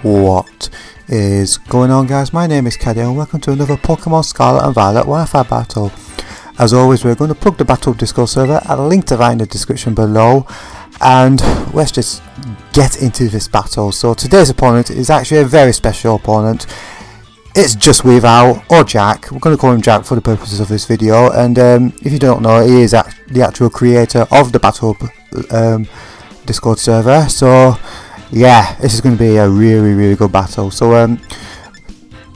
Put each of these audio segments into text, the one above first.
What is going on, guys? My name is Caddy and welcome to another Pokemon Scarlet and Violet Wi-Fi battle. As always, we're going to plug the battle Discord server. I'll link to that in the description below, and let's just get into this battle. So today's opponent is actually a very special opponent. It's JustWeavile, or Jack. We're going to call him Jack for the purposes of this video, and if you don't know, he is the actual creator of the battle Discord server. So yeah, this is going to be a really good battle. So we're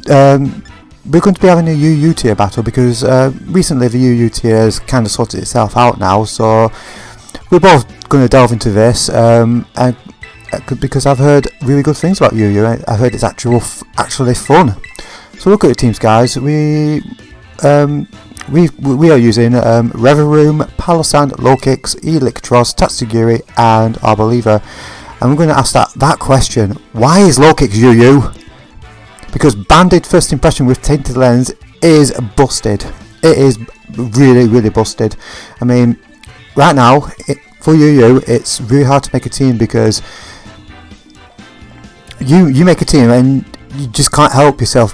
going to be having a UU tier battle because recently the UU tier has kind of sorted itself out now. So we're both going to delve into this because I've heard really good things about UU. I've heard it's actually fun. So look at the teams, guys. We are using Revavroom, Palossand, Lokix, Electros, Tatsugiri, and Arboliva. And we're going to ask that question: why is Lokix UU? Because banded first impression with Tainted Lens is busted. It is really busted. I mean, right now for UU, it's really hard to make a team because you make a team and you just can't help yourself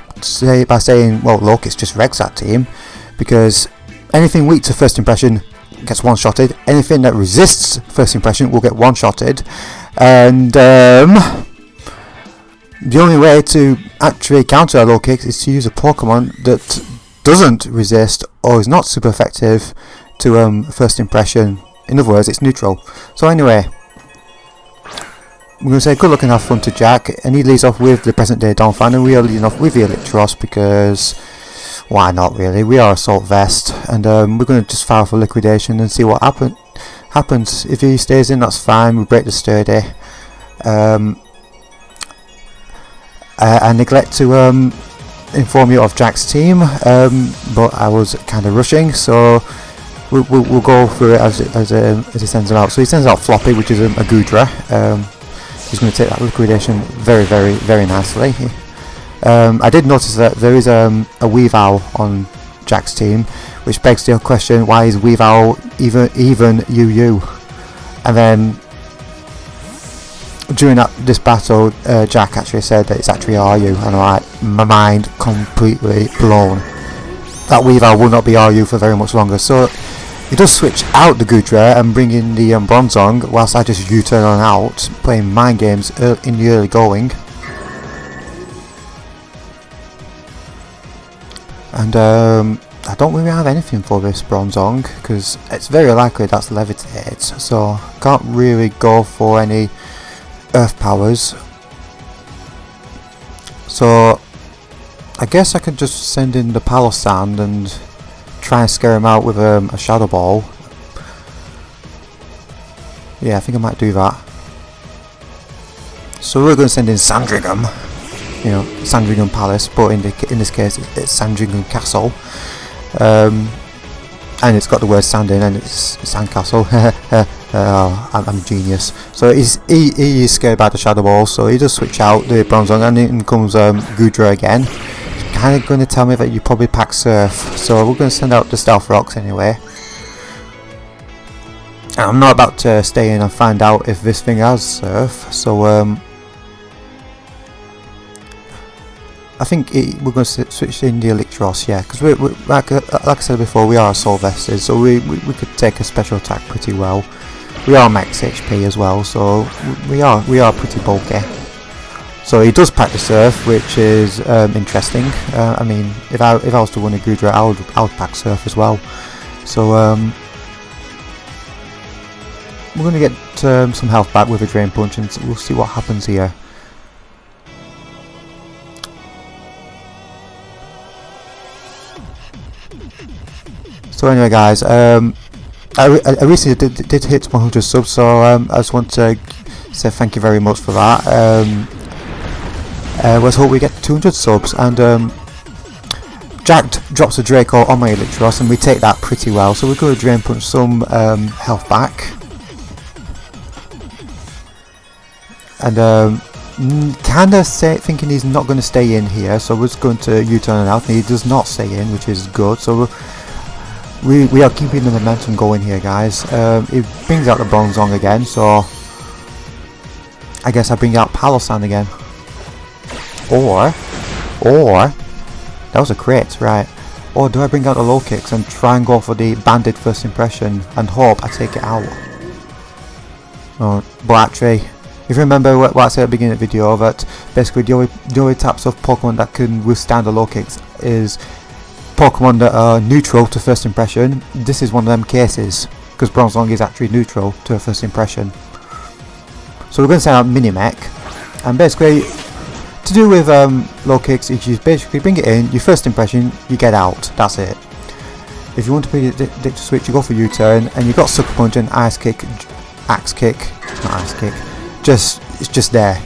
by saying, well, Lokix just regs that team, because anything weak to first impression gets one-shotted. Anything that resists first impression will get one-shotted. And the only way to actually counter a Lokix is to use a Pokemon that doesn't resist or is not super effective to first impression. In other words, it's neutral. So anyway, we're going to say good luck and have fun to Jack, and he leads off with the present day Donphan, and we are leading off with the Electros because why not, really? We are Assault Vest, and we're going to just file for liquidation and see what happens. If he stays in, that's fine. We break the Sturdy. I neglect to inform you of Jack's team, but I was kind of rushing, so we'll go through it as he sends it out. So he sends out Floppy, which is a Goodra. He's going to take that liquidation very nicely. I did notice that there is a Weavile on Jack's team, which begs the question: why is Weavile even UU? And then during this battle, Jack actually said that it's actually RU, and my mind completely blown. That Weavile will not be RU for very much longer. So he does switch out the Goodra and bring in the Bronzong, whilst I just U-turn on out, playing mind games in the early going. And I don't really have anything for this Bronzong because it's very likely that's Levitate, so can't really go for any Earth powers. So I guess I could just send in the Palossand and try and scare him out with a Shadow Ball. Yeah, I think I might do that. So we're going to send in Sandringham. You know, Sandringham Palace, but in this case it's Sandringham Castle, and it's got the word sand in, and it's Sandcastle. I'm a genius. So he is scared by the Shadow Ball, so he does switch out the Bronzong, and in comes Goodra again. He's kind of going to tell me that you probably pack Surf, so we're going to send out the Stealth Rocks anyway. And I'm not about to stay in and find out if this thing has Surf, so I think we're going to switch in the Electros, yeah, because we're like I said before, we are Assault Vested, so we could take a special attack pretty well. We are max HP as well, so we are pretty bulky. So he does pack the Surf, which is interesting. I mean, if I was to win a Goodra, I would pack Surf as well. So we're going to get some health back with a Drain Punch, and we'll see what happens here. So anyway, guys, I recently did hit 100 subs, so I just want to say thank you very much for that. Let's hope we get 200 subs, and Jack drops a Draco on my Electros, and we take that pretty well. So we're going to Drain Punch some health back, and kind of thinking he's not going to stay in here, so we're just going to U-turn it out, and he does not stay in, which is good. So we are keeping the momentum going here, guys. It brings out the Bronzong again, so I guess I bring out Palossand again. Or that was a crit, right? Or do I bring out the Lokix and try and go for the banded first impression and hope I take it out? Oh, but actually, if you remember what I said at the beginning of the video, that basically the only types of Pokemon that can withstand the Lokix is Pokemon that are neutral to first impression. This is one of them cases, because Bronzong is actually neutral to a first impression. So we're going to send out Minimech, and basically to do with Lokix is you basically bring it in, your first impression, you get out, that's it. If you want to predict to switch, you go for U-turn, and you've got Sucker Punch and Axe Kick, not Ice Kick, it's just there.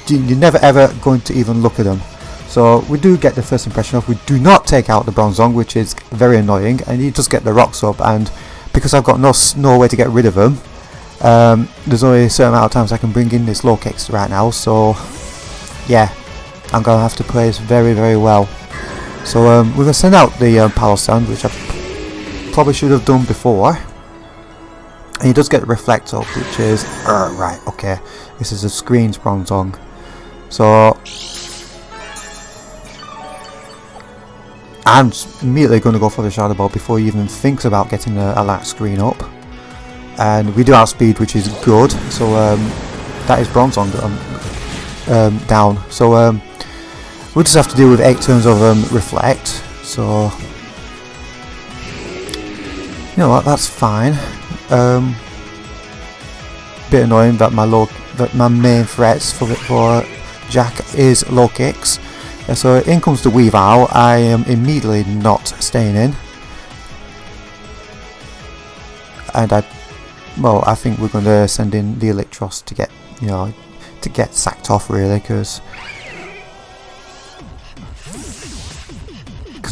You're never ever going to even look at them. So we do get the first impression off. We do not take out the Bronzong, which is very annoying, and you just get the rocks up, and because I've got no way to get rid of them, there's only a certain amount of times I can bring in this Lokix right now, so yeah, I'm going to have to play this very, very well. So we're going to send out the Power Stand, which I probably should have done before. And he does get the Reflect up, which is right, okay, this is a Screens Bronzong. So I'm immediately going to go for the Shadow Ball before he even thinks about getting a light screen up. And we do outspeed, which is good, so that is Bronzong down. So we'll just have to deal with 8 turns of Reflect, so you know what, that's fine. Bit annoying that my main threats for Jack is Lokix. So in comes the Weavile. I am immediately not staying in, and I think we're going to send in the Electros to get sacked off, really, because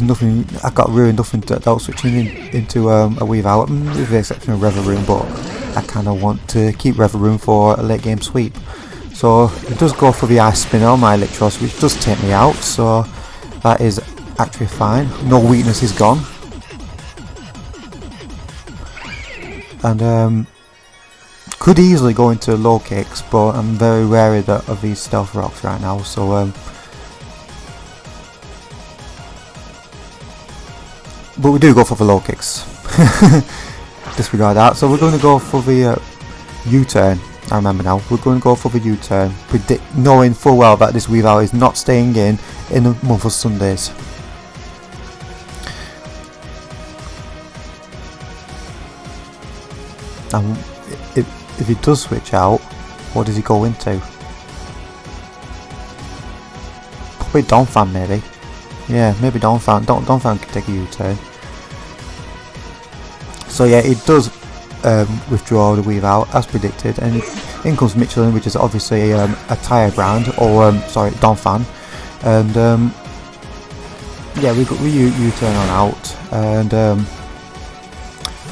nothing. I've got really nothing else switching into a Weavile, with the exception of Reverie, but I kind of want to keep Reverie for a late game sweep. So it does go for the Ice Spinner on my Electros, which does take me out, so that is actually fine. No weakness is gone, and could easily go into Lokix, but I'm very wary of these Stealth Rocks right now, so but we do go for the Lokix. Disregard that. So we're going to go for the U-turn. I remember now. We're going to go for the U-turn, knowing full well that this Weavile is not staying in the month of Sundays. And if he does switch out, what does he go into? Probably Donphan, maybe. Yeah, maybe Donphan. Donphan can take a U-turn. So yeah, it does withdraw the Weavile as predicted, and in comes Michelin, which is obviously a tyre brand, or sorry, Donphan, and yeah, we U-turn on out, and I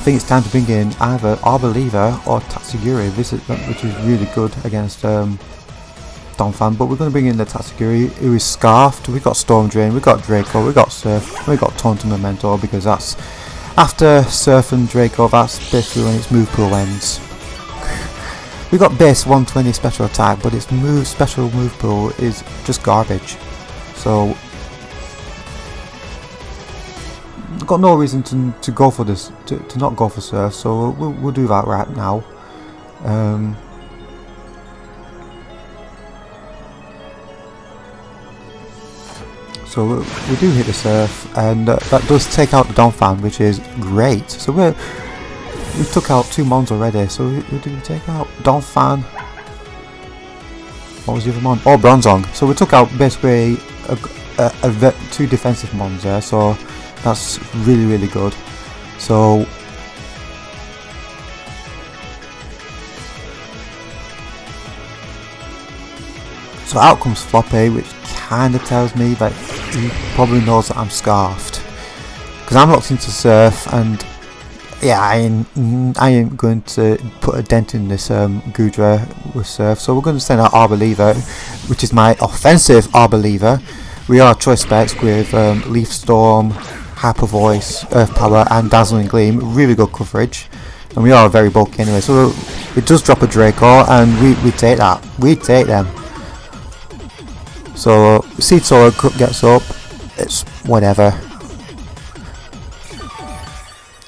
think it's time to bring in either Arboliva or Tatsugiri, which is really good against Donphan, but we're going to bring in the Tatsugiri, who is Scarfed. We've got Storm Drain, we've got Draco, we've got Surf, we've got Taunt and Memento, because that's after Surf and Draco, that's basically when its move pool ends. We've got base 120 special attack, but its special move pool is just garbage. So got no reason to go for this, to not go for Surf, so we'll do that right now. So we do hit the Surf, and that does take out the Donphan, which is great. So we took out 2 Mons already. So who did we take out? Donphan. What was the other Mon? Oh, Bronzong. So we took out basically 2 defensive Mons there. So that's really, really good. So out comes Floppy, which kind of tells me that he probably knows that I'm Scarfed, because I'm locked into Surf, and yeah, I ain't going to put a dent in this Goodra with Surf. So we're going to send out Arboliva, which is my offensive Arboliva. We are choice specs with Leaf Storm, Hyper Voice, Earth Power and Dazzling Gleam. Really good coverage, and we are very bulky anyway, so it does drop a Draco, and we take that. We take them. So Seed Solar gets up, it's whatever.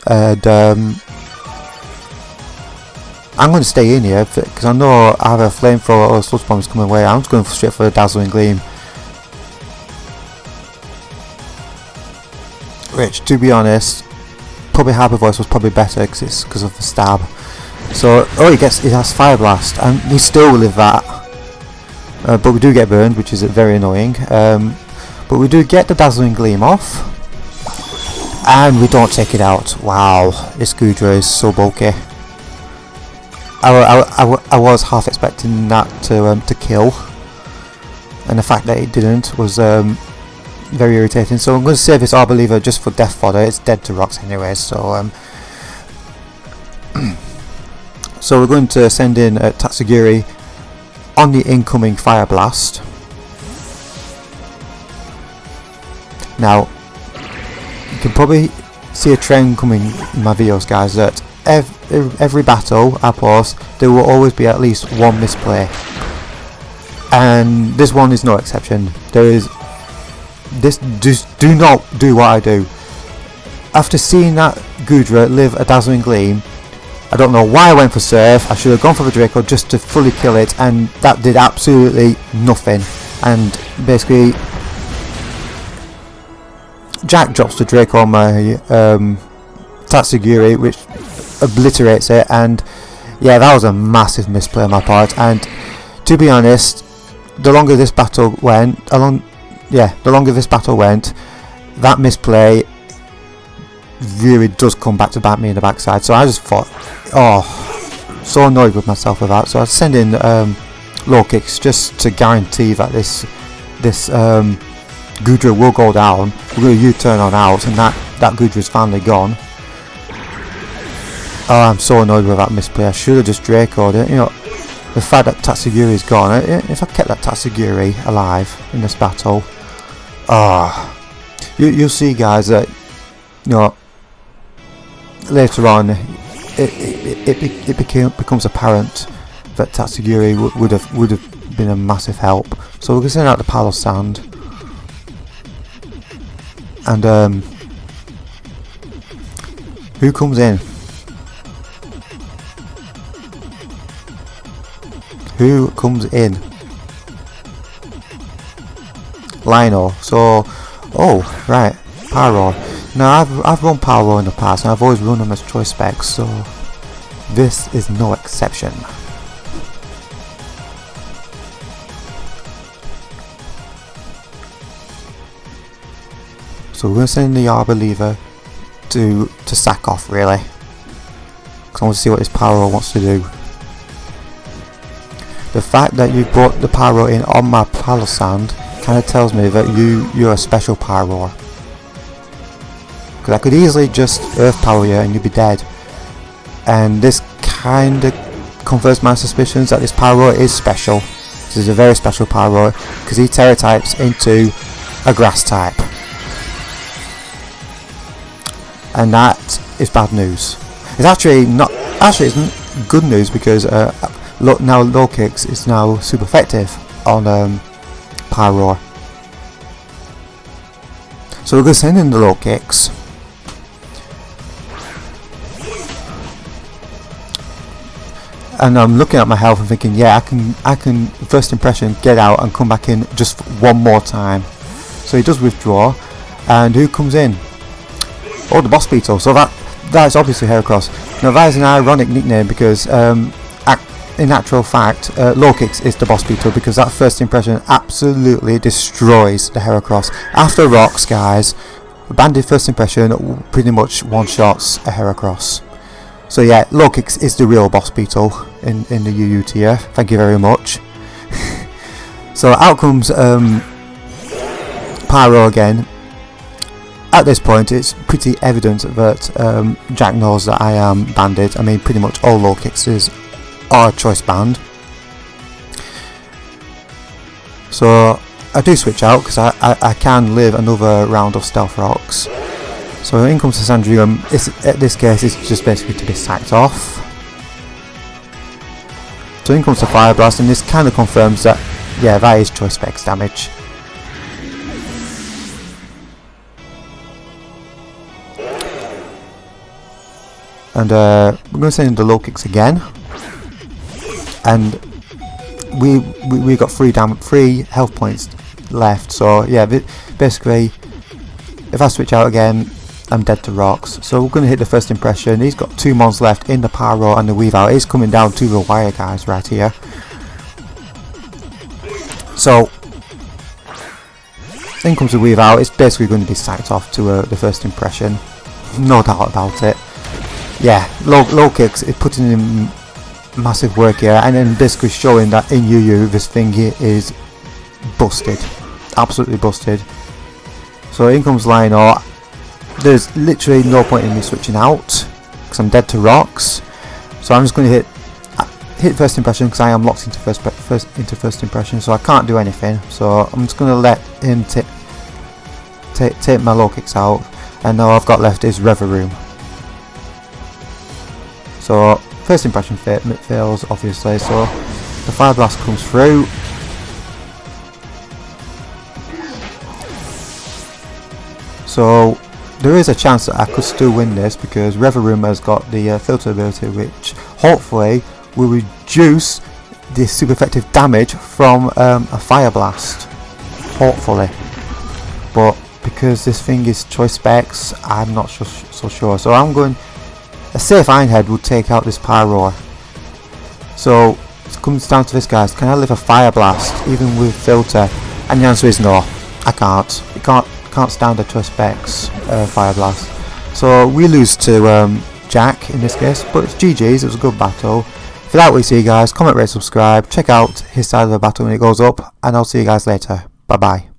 And I'm going to stay in here because I know I have a flamethrower or sludge bombs coming away. I'm just going straight for the Dazzling Gleam, which, to be honest, probably Harbour Voice was probably better because of the stab. So he has Fire Blast, and we still live that, but we do get burned, which is very annoying. But we do get the Dazzling Gleam off, and we don't take it out. Wow, this Goodra is so bulky. I was half expecting that to kill, and the fact that it didn't was very irritating. So I'm going to save this Arbor just for death fodder. It's dead to rocks anyway. So so we're going to send in Tatsugiri on the incoming Fire Blast. Now you can probably see a trend coming in my videos, guys, that every battle I post, there will always be at least one misplay, and this one is no exception. There is this. Just do not do what I do. After seeing that Goodra live a Dazzling Gleam, I don't know why I went for Surf. I should have gone for the Draco just to fully kill it, and that did absolutely nothing. And basically Jack drops the Draco on my Tatsugiri, which obliterates it, and yeah, that was a massive misplay on my part. And to be honest, the longer this battle went, that misplay really does come back to bite me in the backside. So I just thought, oh, so annoyed with myself with that. So I'd send in Lokix just to guarantee that this Goodra will go down. We're going to U-turn on out, and that Goodra is finally gone. Oh, I'm so annoyed with that misplay. I should have just Draco'd it. You know, the fact that Tatsugiri is gone. If I kept that Tatsugiri alive in this battle, you'll see, guys, that later on it becomes apparent that Tatsugiri would have been a massive help. So we're going to send out the Palo Sand, and who comes in? Who comes in? Lino. So, oh right, Pyro. Now I've run Pyro in the past, and I've always run them as choice specs. So this is no exception. So we're going to send the Arbor Lever to sack off, really, because I want to see what this Pyro wants to do. The fact that you brought the Pyro in on my Palo Sand kind of tells me that you're a special Pyro. Because I could easily just Earth Power you and you'd be dead. And this kind of confirms my suspicions that this Pyro is special. This is a very special Pyro because he Terra types into a Grass type. And that is bad news. It's actually not. Actually, it's good news because now Lokix is now super effective on Pyro. So we're going to send in the Lokix. And I'm looking at my health and thinking, yeah, I can first impression get out and come back in just one more time. So he does withdraw, and who comes in? Oh, the Boss Beetle. So that's obviously Heracross. Now that is an ironic nickname because in actual fact, Lokix is the Boss Beetle because that first impression absolutely destroys the Heracross. After rocks, guys, banded first impression pretty much one-shots a Heracross. So yeah, Lokix is the real Boss Beetle in the UU tier. Thank you very much. So out comes Pyro again. At this point, it's pretty evident that Jack knows that I am banded. I mean, pretty much all Lokixes are choice banned. So I do switch out because I can live another round of Stealth Rocks. So in comes the Sandrium. At this case, it's just basically to be sacked off. So in comes the Fire Blast, and this kind of confirms that yeah, that is choice specs damage. And we're going to send in the Lokix again, and we got 3 health points left. So yeah, basically, if I switch out again, I'm dead to rocks. So we're going to hit the first impression. He's got 2 mons left in the Pyro and the Weavile. He's coming down to the wire, guys, right here. So in comes the Weavile. It's basically going to be sacked off to the first impression, no doubt about it. Yeah, Lokix is putting in massive work here, and then basically showing that in UU this thing here is busted, absolutely busted. So in comes Lino. There's literally no point in me switching out because I'm dead to rocks. So I'm just going to hit first impression because I am locked into first impression, so I can't do anything. So I'm just going to let him take my Lokix out, and now I've got left is Rever Room. So first impression fails, obviously, so the Fire Blast comes through. So there is a chance that I could still win this because Rever Room has got the filter ability, which hopefully will reduce the super effective damage from a Fire Blast, hopefully. But because this thing is choice specs, I'm not so sure. So I'm going, a safe Ironhead would take out this Pyro. So it comes down to this, guys. Can I live a Fire Blast even with filter? And the answer is no, I can't. You can't stand the choice specs Fire Blast. So we lose to Jack in this case, but it's GG's. It was a good battle. If you like what you see, guys, comment, rate, subscribe. Check out his side of the battle when it goes up, and I'll see you guys later. Bye bye.